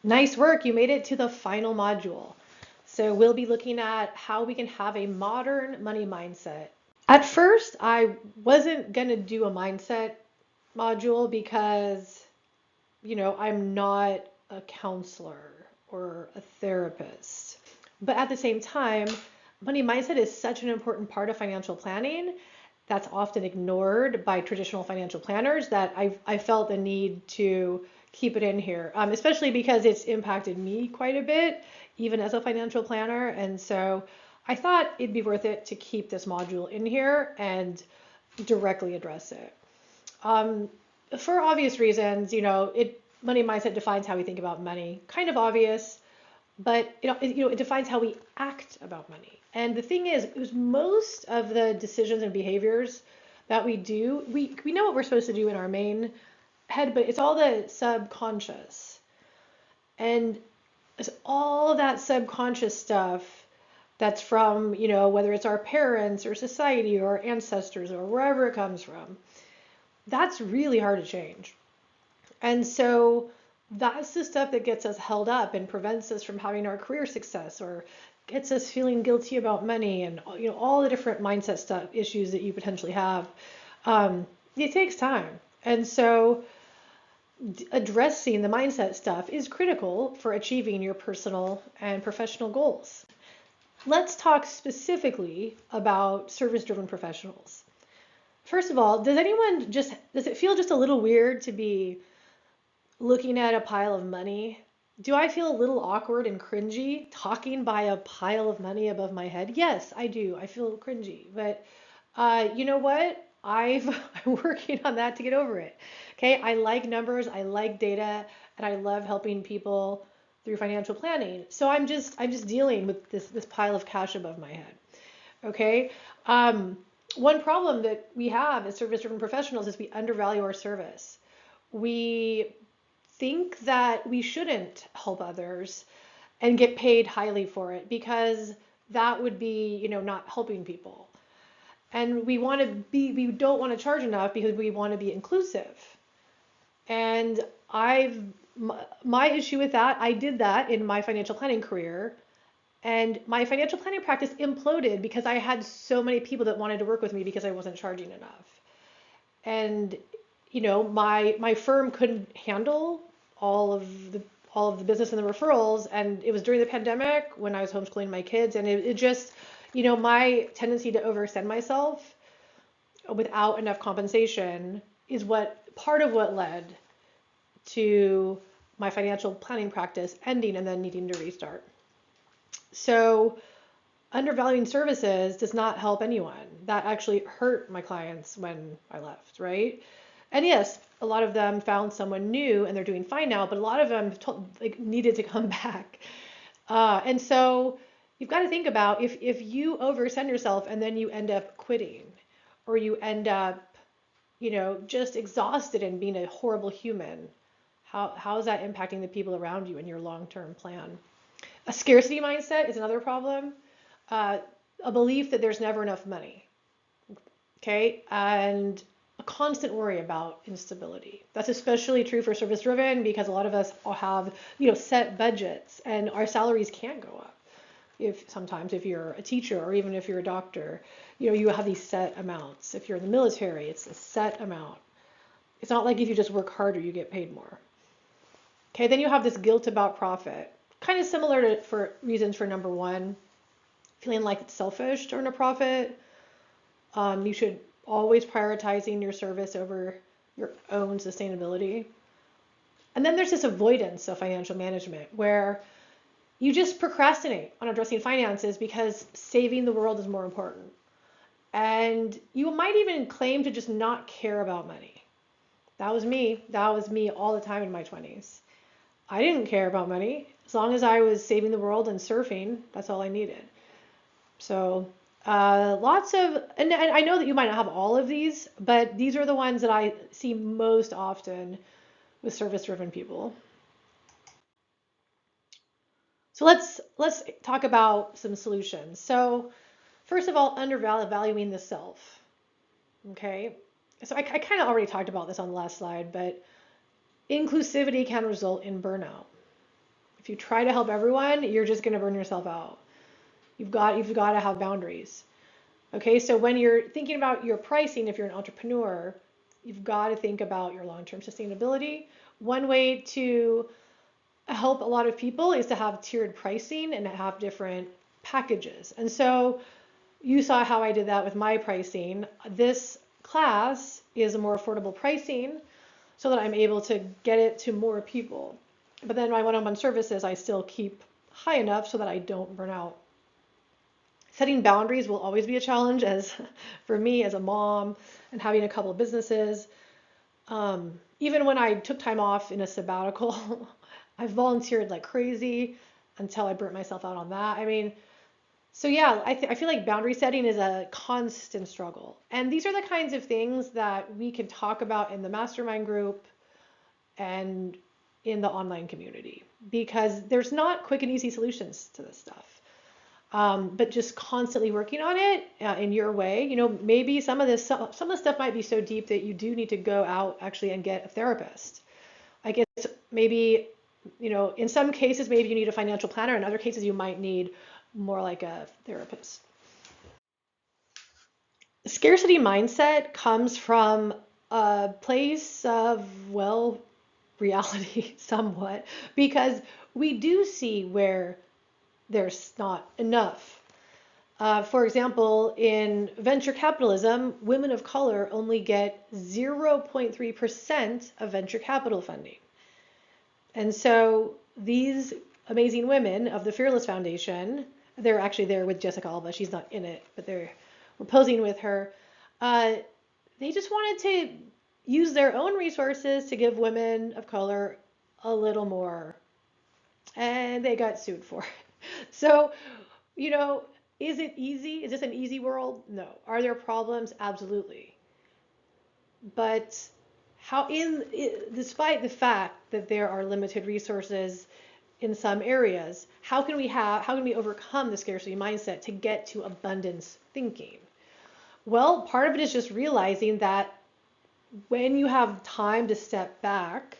Nice work. You made it to the final module. So we'll be looking at how we can have a modern money mindset. At first, I wasn't going to do a mindset module because, I'm not a counselor or a therapist. But at the same time, money mindset is such an important part of financial planning that's often ignored by traditional financial planners that I felt the need to keep it in here, especially because it's impacted me quite a bit, even as a financial planner. And so I thought it'd be worth it to keep this module in here and directly address it. Um, for obvious reasons, money mindset defines how we think about money. Kind of obvious, but it defines how we act about money. And the thing is most of the decisions and behaviors that we do, we know what we're supposed to do in our main head, but it's all the subconscious. And it's all of that subconscious stuff that's from, whether it's our parents or society or ancestors or wherever it comes from. That's really hard to change. And so that's the stuff that gets us held up and prevents us from having our career success or gets us feeling guilty about money and all the different mindset stuff issues that you potentially have. It takes time. And so addressing the mindset stuff is critical for achieving your personal and professional goals. Let's talk specifically about service-driven professionals. First of all, does it feel just a little weird to be looking at a pile of money? Do I feel a little awkward and cringy talking by a pile of money above my head? Yes, I do. I feel cringy. But you know what? I'm working on that to get over it. Okay, I like numbers, I like data, and I love helping people through financial planning. So I'm just dealing with this pile of cash above my head. Okay. One problem that we have as service-driven professionals is we undervalue our service. We think that we shouldn't help others and get paid highly for it because that would be, not helping people. And we don't want to charge enough because we want to be inclusive. And my issue with that, I did that in my financial planning career. And my financial planning practice imploded because I had so many people that wanted to work with me because I wasn't charging enough. And my firm couldn't handle all of the all of the business and the referrals. And it was during the pandemic when I was homeschooling my kids, and it just, my tendency to overextend myself without enough compensation is what part of what led to my financial planning practice ending and then needing to restart. So undervaluing services does not help anyone. That actually hurt my clients when I left, right? And yes, a lot of them found someone new and they're doing fine now, but a lot of them needed to come back. And so you've got to think about if you overextend yourself and then you end up quitting or you end up, just exhausted and being a horrible human, how is that impacting the people around you in your long-term plan? A scarcity mindset is another problem. Uh, a belief that there's never enough money, okay? And a constant worry about instability. That's especially true for service driven because a lot of us all have, set budgets and our salaries can't go up. If you're a teacher or even if you're a doctor, you have these set amounts. If you're in the military, it's a set amount. It's not like if you just work harder, you get paid more. Okay, then you have this guilt about profit. Kind of similar to for reasons for number one, feeling like it's selfish to earn a profit. You should always prioritizing your service over your own sustainability. And then there's this avoidance of financial management where you just procrastinate on addressing finances because saving the world is more important. And you might even claim to just not care about money. That was me. That was me all the time in my 20s. I didn't care about money. As long as I was saving the world and surfing, that's all I needed. So lots of, and I know that you might not have all of these, but these are the ones that I see most often with service-driven people. So let's talk about some solutions. So first of all, undervaluing the self. Okay. So I kind of already talked about this on the last slide, but inclusivity can result in burnout. If you try to help everyone, you're just going to burn yourself out. You've got to have boundaries. Okay, so when you're thinking about your pricing, if you're an entrepreneur, you've got to think about your long-term sustainability. One way to help a lot of people is to have tiered pricing and have different packages. And so you saw how I did that with my pricing. This class is a more affordable pricing so that I'm able to get it to more people. But then my one-on-one services, I still keep high enough so that I don't burn out. Setting boundaries will always be a challenge, as for me as a mom and having a couple of businesses. Even when I took time off in a sabbatical, I volunteered like crazy until I burnt myself out on that. I mean, so yeah, I feel like boundary setting is a constant struggle. And these are the kinds of things that we can talk about in the mastermind group and in the online community, because there's not quick and easy solutions to this stuff. But just constantly working on it in your way. Maybe some of the stuff might be so deep that you do need to go out actually and get a therapist. I guess maybe, in some cases, maybe you need a financial planner. In other cases, you might need more like a therapist. Scarcity mindset comes from a place of, well, reality somewhat, because we do see where there's not enough. For example, in venture capitalism, women of color only get 0.3% of venture capital funding. And so these amazing women of the Fearless Foundation, they're actually there with Jessica Alba. She's not in it, but we're posing with her. They just wanted to use their own resources to give women of color a little more, and they got sued for it. So, is it easy? Is this an easy world? No. Are there problems? Absolutely. But despite the fact that there are limited resources in some areas, how can we overcome the scarcity mindset to get to abundance thinking? Well, part of it is just realizing that when you have time to step back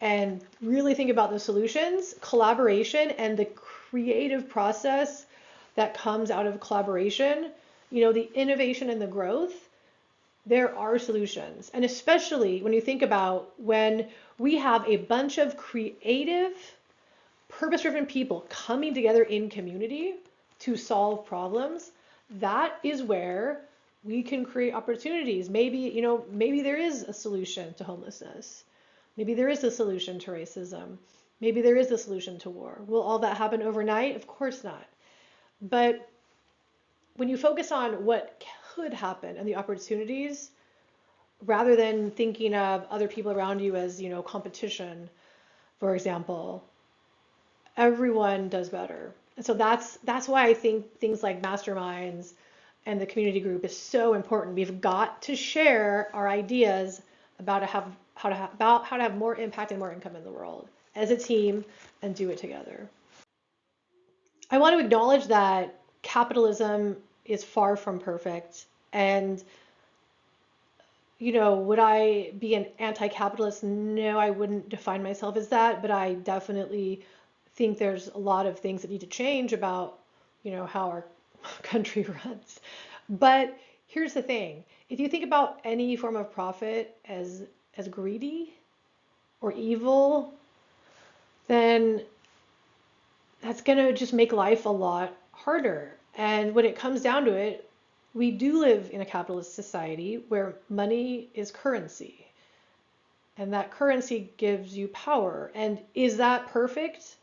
and really think about the solutions, collaboration and the creative process that comes out of collaboration, the innovation and the growth, there are solutions. And especially when you think about when we have a bunch of creative, purpose-driven people coming together in community to solve problems, that is where we can create opportunities. Maybe there is a solution to homelessness. Maybe there is a solution to racism. Maybe there is a solution to war. Will all that happen overnight? Of course not. But when you focus on what could happen and the opportunities, rather than thinking of other people around you as, competition, for example, everyone does better. And so that's why I think things like masterminds and the community group is so important. We've got to share our ideas about how to have more impact and more income in the world as a team and do it together. I want to acknowledge that capitalism is far from perfect. And, would I be an anti-capitalist? No, I wouldn't define myself as that, but I definitely think there's a lot of things that need to change about, how our country runs. But here's the thing. If you think about any form of profit as greedy or evil, then that's going to just make life a lot harder. And when it comes down to it, we do live in a capitalist society where money is currency. And that currency gives you power. And is that perfect?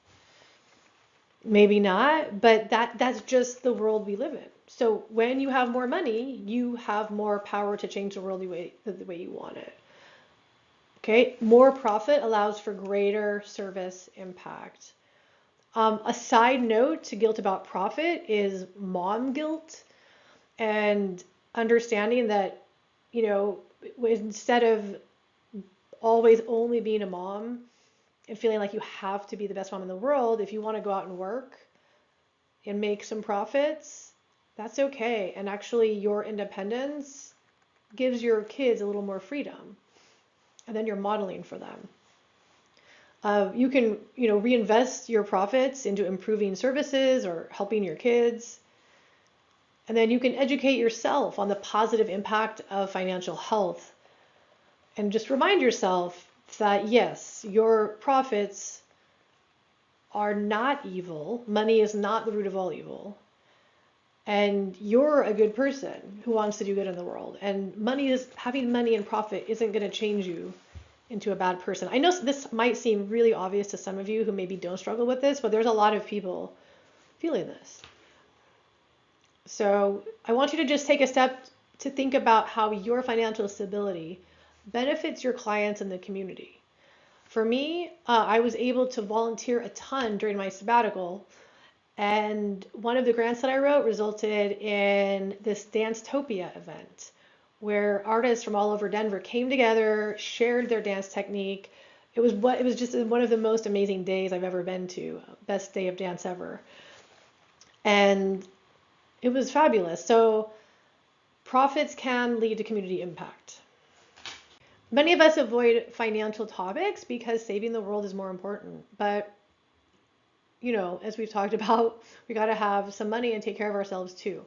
Maybe not, but that's just the world we live in. So when you have more money, you have more power to change the world the way you want it. Okay, more profit allows for greater service impact. A side note to guilt about profit is mom guilt, and understanding that, instead of always only being a mom and feeling like you have to be the best mom in the world, if you want to go out and work and make some profits, that's okay. And actually your independence gives your kids a little more freedom. And then you're modeling for them. You can, reinvest your profits into improving services or helping your kids. And then you can educate yourself on the positive impact of financial health. And just remind yourself that yes, your profits are not evil. Money is not the root of all evil. And you're a good person who wants to do good in the world. And having money and profit isn't going to change you into a bad person. I know this might seem really obvious to some of you who maybe don't struggle with this, but there's a lot of people feeling this. So I want you to just take a step to think about how your financial stability benefits your clients and the community. For me, I was able to volunteer a ton during my sabbatical, and one of the grants that I wrote resulted in this Dance-topia event where artists from all over Denver came together, shared their dance technique. It was just one of the most amazing days I've ever been to. Best day of dance ever. And it was fabulous. So profits can lead to community impact. Many of us avoid financial topics because saving the world is more important. But, as we've talked about, we got to have some money and take care of ourselves too.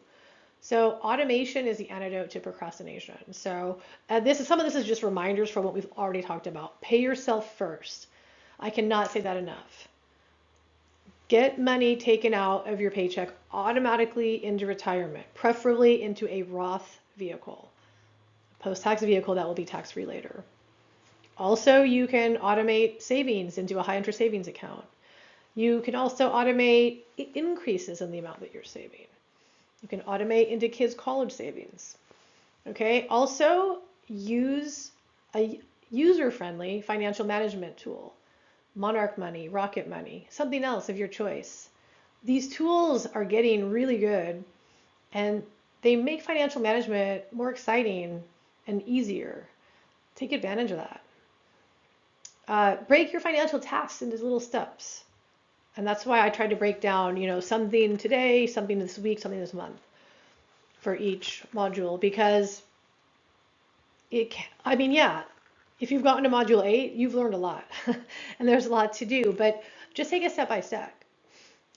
So automation is the antidote to procrastination. So some of this is just reminders from what we've already talked about. Pay yourself first. I cannot say that enough. Get money taken out of your paycheck automatically into retirement, preferably into a Roth vehicle, a post-tax vehicle that will be tax-free later. Also, you can automate savings into a high-interest savings account. You can also automate increases in the amount that you're saving. You can automate into kids' college savings. Okay. Also, use a user-friendly financial management tool. Monarch Money, Rocket Money, something else of your choice. These tools are getting really good, and they make financial management more exciting and easier. Take advantage of that. Break your financial tasks into little steps. And that's why I tried to break down, something today, something this week, something this month for each module, because if you've gotten to module 8, you've learned a lot and there's a lot to do, but just take it step by step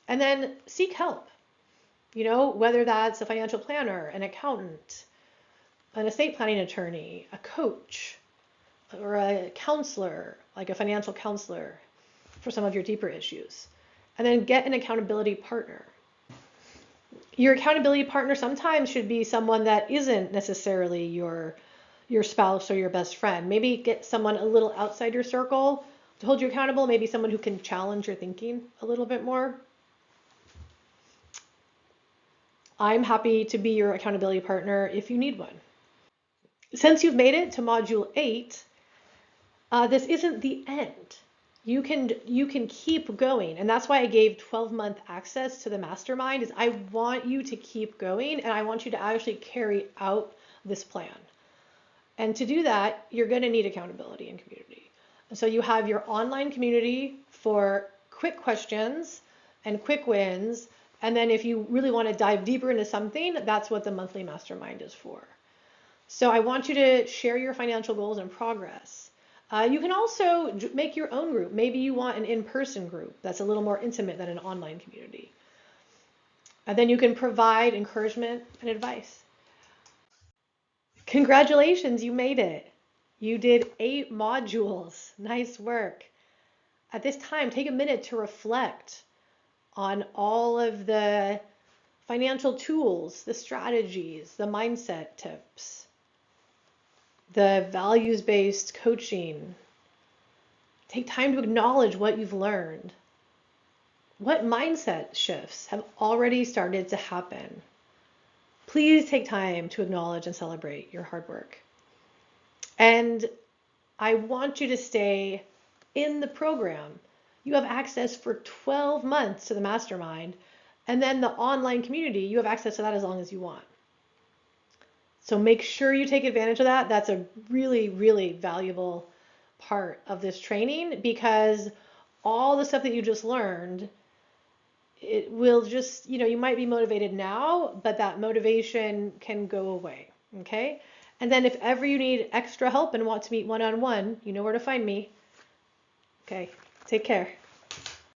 and then seek help, whether that's a financial planner, an accountant, an estate planning attorney, a coach, or a counselor, like a financial counselor for some of your deeper issues. And then get an accountability partner. Your accountability partner sometimes should be someone that isn't necessarily your spouse or your best friend. Maybe get someone a little outside your circle to hold you accountable, maybe someone who can challenge your thinking a little bit more. I'm happy to be your accountability partner if you need one. Since you've made it to module 8, this isn't the end. You can keep going, and that's why I gave 12-month access to the mastermind. Is I want you to keep going, and I want you to actually carry out this plan. And to do that, you're going to need accountability and community. And so you have your online community for quick questions and quick wins. And then if you really want to dive deeper into something, that's what the monthly mastermind is for. So I want you to share your financial goals and progress. You can also make your own group. Maybe you want an in-person group that's a little more intimate than an online community. And then you can provide encouragement and advice. Congratulations, you made it. You did 8 modules. Nice work. At this time, take a minute to reflect on all of the financial tools, the strategies, the mindset tips, the values-based coaching. Take time to acknowledge what you've learned. What mindset shifts have already started to happen? Please take time to acknowledge and celebrate your hard work. And I want you to stay in the program. You have access for 12 months to the mastermind, and then the online community, you have access to that as long as you want. So make sure you take advantage of that. That's a really, really valuable part of this training, because all the stuff that you just learned, it will just, you might be motivated now, but that motivation can go away. Okay. And then if ever you need extra help and want to meet one-on-one, you know where to find me. Okay. Take care.